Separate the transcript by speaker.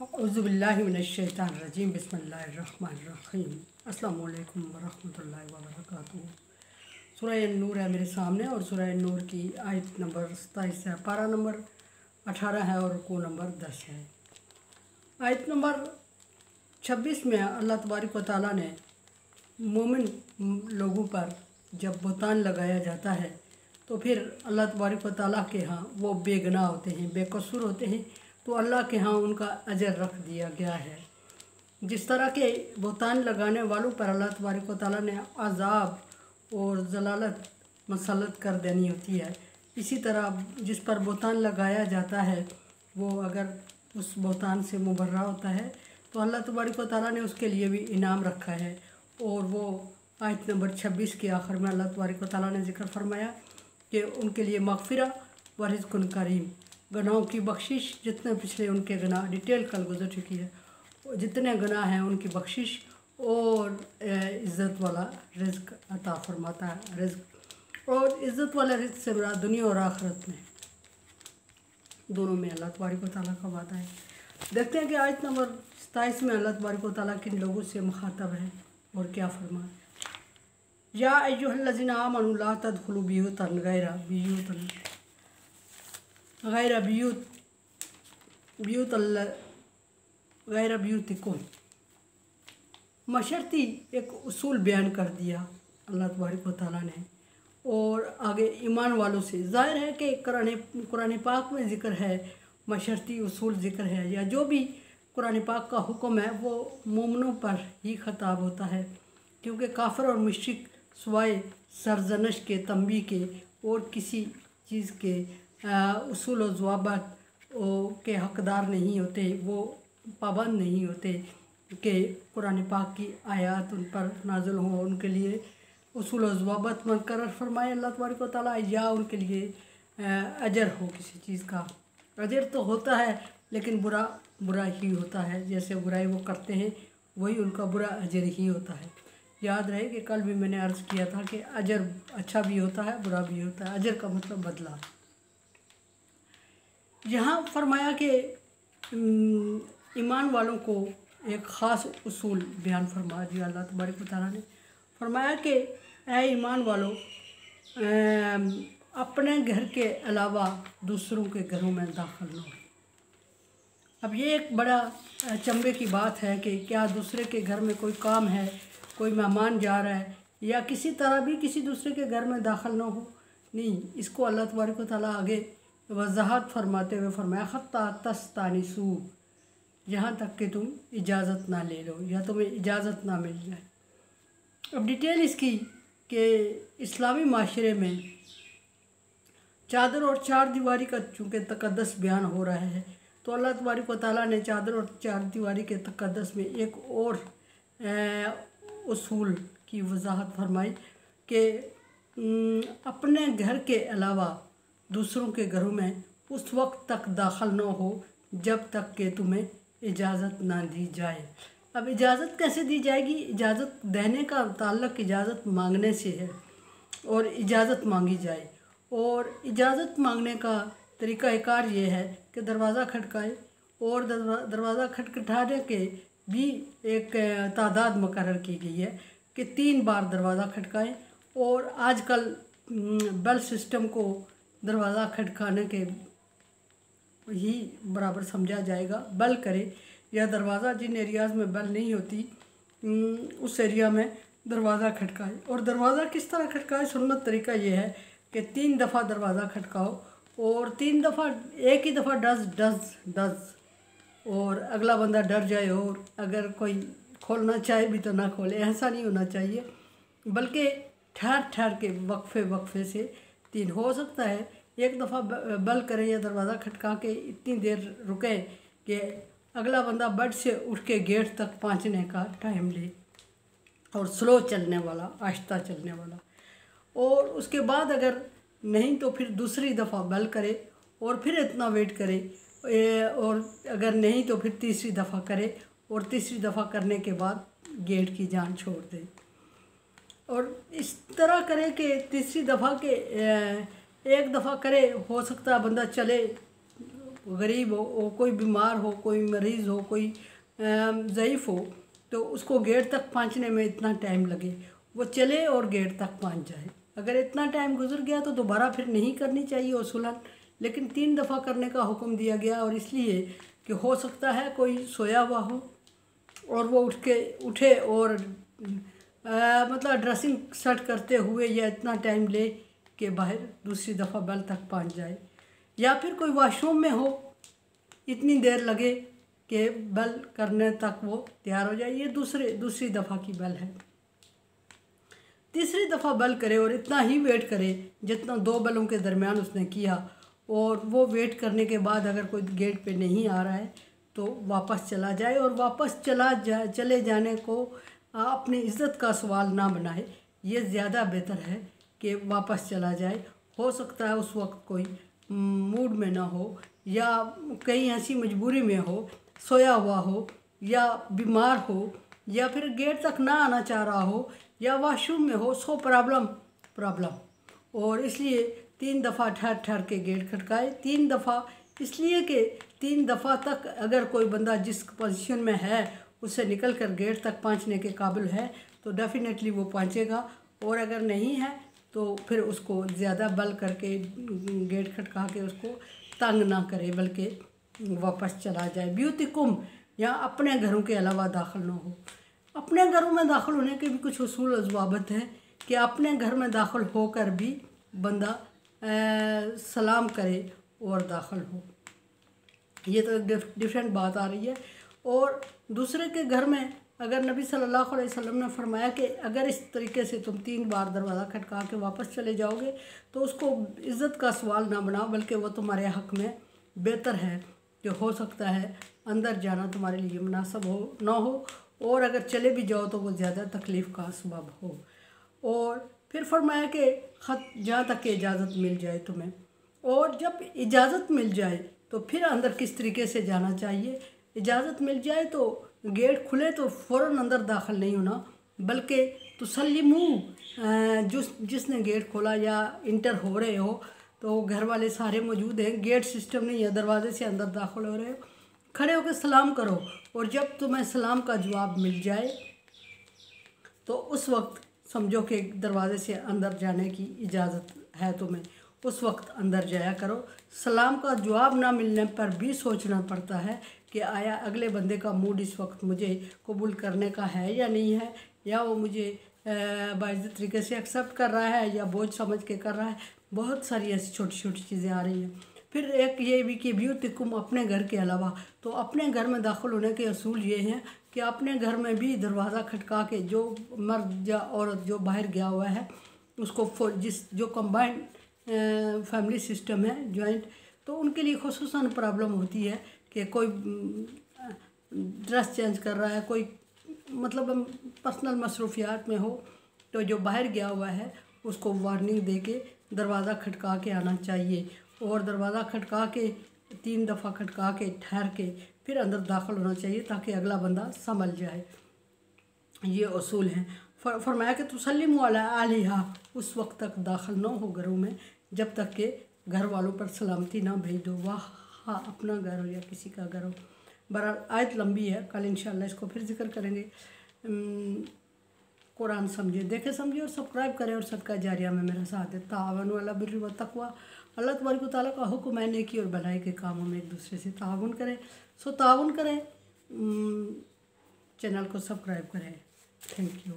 Speaker 1: औज़ुबिल्लाहिमिनश्शैतानिर्रजीम बिस्मिल्लाहिर्रहमानिर्रहीम अस्सलामु अलैकुम वरहमतुल्लाहि वबरकातुहू। सूरह नूर है मेरे सामने और सूरह नूर की आयत नंबर 27 है, पारा नंबर 18 है और रुकू नंबर 10 है। आयत नंबर 26 में अल्लाह तबारक व तआला ने मोमिन लोगों पर जब बुहतान लगाया जाता है तो फिर अल्लाह तबारक व तआला के यहाँ वो बेगुनाह होते हैं, बेकसूर होते हैं, तो अल्लाह के यहाँ उनका अजर रख दिया गया है। जिस तरह के बुहतान लगाने वालों पर अल्लाह तबारक व तआला ने अज़ाब और ज़लालत मसल्लत कर देनी होती है, इसी तरह जिस पर बुहतान लगाया जाता है वो अगर उस बुहतान से मुबर्रा होता है तो अल्लाह तबारक व तआला ने उसके लिए भी इनाम रखा है। और वो आयत नंबर 26 के आखिर में अल्लाह तबारक व तआला ने ज़िक्र फरमाया कि उनके लिए मग़फ़िरा व रिज़्क़ुन करीम, गुनाहों की बख्शिश, जितने पिछले उनके गुनाह डिटेल कल गुजर चुकी है, जितने गुनाह हैं उनकी बख्शिश और इज़्ज़त वाला रिज़्क़ अता फरमाता है। रिज़्क़ और इज़्ज़त वाला रिज़्क़ से बड़ा दुनिया और आखिरत में दोनों में अल्लाह तबारक व तआला का वादा है। देखते हैं कि आयत नंबर 27 में अल्लाह तबारक व तआला किन लोगों से मुखातब है और क्या फरमाए। या अय्युहल्लज़ीना आमनू ला तदखुलू बुयूतन गैर बुयूतिकुम, मशर्ती एक उसूल बयान कर दिया अल्लाह तबारक व तआला ने। और आगे ईमान वालों से ज़ाहिर है कि कुरान पाक में ज़िक्र है, मशर्ती उसूल ज़िक्र है, या जो भी कुरान पाक का हुक्म है वो मोमिनों पर ही ख़िताब होता है, क्योंकि काफिर और मुश्रिक सिवाय सरजनश के, तंबीह के और किसी चीज़ के उसूल और ज़वाबित के हक़दार नहीं होते, वो पाबंद नहीं होते कि कुरान पाक की आयत उन पर नाज़िल हो, उनके लिए उसूल और ज़वाबित मुकर्रर फरमाए अल्लाह तबारक व तआला, या उनके लिए अजर हो किसी चीज़ का। अजर तो होता है लेकिन बुरा ही होता है, जैसे बुराई वो करते हैं वही उनका बुरा अजर ही होता है। याद रहे कि कल भी मैंने अर्ज़ किया था कि अजर अच्छा भी होता है, बुरा भी होता है। अजर का मतलब बदला। यहाँ फरमाया कि ईमान वालों को एक ख़ास उसूल बयान फरमा दिया अल्लाह तबारक व तआला ने। फरमाया कि ऐ ईमान वालों, अपने घर के अलावा दूसरों के घरों में दाखिल न हो। अब ये एक बड़ा चंबे की बात है कि क्या दूसरे के घर में कोई काम है, कोई मेहमान जा रहा है, या किसी तरह भी किसी दूसरे के घर में दाखिल न हो। नहीं, इसको अल्लाह तबारक व तआला आगे वज़ाहत फरमाते हुए फरमाया हत्ता तस्तानिसू, यहाँ तक कि तुम इजाज़त ना ले लो या तुम्हें इजाज़त ना मिल जाए। अब डिटेल इसकी कि इस्लामी माशरे में चादर और चार दीवारी का चूँकि तक़द्दुस बयान हो रहा है, तो अल्लाह तबारक व तआला ने चादर और चार दीवारी के तक़द्दुस में एक और उसूल की वज़ाहत फरमाई कि अपने घर के अलावा दूसरों के घरों में उस वक्त तक दाखिल न हो जब तक कि तुम्हें इजाज़त ना दी जाए। अब इजाज़त कैसे दी जाएगी? इजाज़त देने का ताल्लुक़ इजाज़त मांगने से है, और इजाज़त मांगी जाए। और इजाज़त मांगने का तरीक़ाकार ये है कि दरवाज़ा खटकाए, और दरवाज़ा खटखटाने के भी एक तादाद मुकर्रर की गई है कि 3 बार दरवाज़ा खटकाएं। और आजकल बेल सिस्टम को दरवाज़ा खटकाने के ही बराबर समझा जाएगा। बेल करे या दरवाज़ा, जिन एरियाज़ में बेल नहीं होती उस एरिया में दरवाज़ा खटकाए। और दरवाज़ा किस तरह खटकाए? सुन्नत तरीका ये है कि 3 दफ़ा दरवाज़ा खटकाओ, और 3 दफ़ा एक ही दफ़ा डज और अगला बंदा डर जाए, और अगर कोई खोलना चाहे भी तो ना खोले। ऐसा नहीं होना चाहिए, बल्कि ठहर के वक्फे से 3 हो सकता है। एक दफ़ा बेल करें या दरवाज़ा खटका के इतनी देर रुके कि अगला बंदा बेड से उठ के गेट तक पहुंचने का टाइम ले, और स्लो चलने वाला, आहिस्ता चलने वाला। और उसके बाद अगर नहीं तो फिर दूसरी दफ़ा बेल करे और फिर इतना वेट करे, और अगर नहीं तो फिर तीसरी दफ़ा करे, और तीसरी दफ़ा करने के बाद गेट की जान छोड़ दे। और इस तरह करे कि तीसरी दफ़ा के एक दफ़ा करे, हो सकता है बंदा चले गरीब हो, कोई बीमार हो, कोई मरीज़ हो, कोई ज़ईफ़ हो, तो उसको गेट तक पहुंचने में इतना टाइम लगे, वो चले और गेट तक पहुंच जाए। अगर इतना टाइम गुजर गया तो दोबारा फिर नहीं करनी चाहिए वसूलन, लेकिन 3 दफ़ा करने का हुक्म दिया गया। और इसलिए कि हो सकता है कोई सोया हुआ हो और वो उठे और मतलब ड्रेसिंग सेट करते हुए या इतना टाइम ले कि बाहर दूसरी दफ़ा बेल तक पहुंच जाए, या फिर कोई वॉशरूम में हो, इतनी देर लगे कि बेल करने तक वो तैयार हो जाए। ये दूसरी दफ़ा की बेल है। तीसरी दफ़ा बेल करे और इतना ही वेट करे जितना 2 बेलों के दरमियान उसने किया, और वो वेट करने के बाद अगर कोई गेट पे नहीं आ रहा है तो वापस चला जाए। और वापस चले जाने को अपनी इज़्ज़त का सवाल ना बनाए, ये ज़्यादा बेहतर है कि वापस चला जाए। हो सकता है उस वक्त कोई मूड में ना हो, या कहीं ऐसी मजबूरी में हो, सोया हुआ हो, या बीमार हो, या फिर गेट तक ना आना चाह रहा हो, या वॉशरूम में हो, सो प्रॉब्लम। और इसलिए 3 दफ़ा ठहर के गेट खटकाए। 3 दफ़ा इसलिए कि 3 दफ़ा तक अगर कोई बंदा जिस पोजीशन में है उससे निकल कर गेट तक पहुंचने के काबिल है तो डेफिनेटली वो पहुंचेगा, और अगर नहीं है तो फिर उसको ज़्यादा बल करके गेट खटका के उसको तंग ना करे, बल्कि वापस चला जाए। ब्यूतिकुम, या अपने घरों के अलावा दाखिल ना हो। अपने घरों में दाखिल होने के भी कुछ उसूल और ज़वाबित हैं कि अपने घर में दाखिल होकर भी बंदा सलाम करे और दाखिल हो। ये तो डिफरेंट बात आ रही है। और दूसरे के घर में अगर नबी सल्लल्लाहु अलैहि वसल्लम ने फरमाया कि अगर इस तरीके से तुम 3 बार दरवाज़ा खटका के वापस चले जाओगे तो उसको इज़्ज़त का सवाल ना बनाओ, बल्कि वो तुम्हारे हक़ में बेहतर है कि हो सकता है अंदर जाना तुम्हारे लिए मुनासिब हो ना हो, और अगर चले भी जाओ तो वो ज़्यादा तकलीफ़ का सबब हो। और फिर फरमाया कि ख़त जहाँ तक कि इजाज़त मिल जाए तुम्हें, और जब इजाज़त मिल जाए तो फिर अंदर किस तरीके से जाना चाहिए। इजाज़त मिल जाए तो गेट खुले तो फ़ौरन अंदर दाखिल नहीं होना, बल्कि तुसल्लिमू, जिसने गेट खोला या इंटर हो रहे हो तो घर वाले सारे मौजूद हैं, गेट सिस्टम नहीं है, दरवाजे से अंदर दाखिल हो रहे हो, खड़े होकर सलाम करो। और जब तुम्हें सलाम का जवाब मिल जाए तो उस वक्त समझो कि दरवाजे से अंदर जाने की इजाज़त है तुम्हें, उस वक्त अंदर जाया करो। सलाम का जवाब ना मिलने पर भी सोचना पड़ता है कि आया अगले बंदे का मूड इस वक्त मुझे कबूल करने का है या नहीं है, या वो मुझे बाइज़्ज़त तरीके से एक्सेप्ट कर रहा है या बोझ समझ के कर रहा है। बहुत सारी ऐसी छोटी छोटी चीज़ें आ रही हैं। फिर एक ये भी कि ब्यूतिकुम, अपने घर के अलावा, तो अपने घर में दाखिल होने के असूल ये हैं कि अपने घर में भी दरवाज़ा खटका के जो मर्द या औरत जो बाहर गया हुआ है उसको जो कंबाइंड फैमिली सिस्टम है, जॉइंट, तो उनके लिए खुसूसन प्रॉब्लम होती है कि कोई ड्रेस चेंज कर रहा है, कोई मतलब पर्सनल मसरूफियात में हो, तो जो बाहर गया हुआ है उसको वार्निंग दे के दरवाज़ा खटका के आना चाहिए। और दरवाज़ा खटका के 3 दफ़ा खटका के ठहर के फिर अंदर दाखिल होना चाहिए ताकि अगला बंदा समझ जाए। ये उसूल हैं। फरमाया कि तुसल्लिमु अला आलिहा, उस वक्त तक दाखिल न हो घरों में जब तक कि घर वालों पर सलामती ना भेज दो, वाह हाँ अपना घर हो या किसी का घर हो। बहरहाल आयत लंबी है, कल इंशाल्लाह इसको फिर जिक्र करेंगे। कुरान समझे, देखे समझे और सब्सक्राइब करें और सदका जारिया में मेरा साथ दे। ताअवनु अला बिर्रि व तक़वा, अल्लाह तबारक व तआला का हुक्म है नेकी और भलाई के कामों में एक दूसरे से ताउन करें। सो ताउन करें, चैनल को सब्सक्राइब करें। Thank you.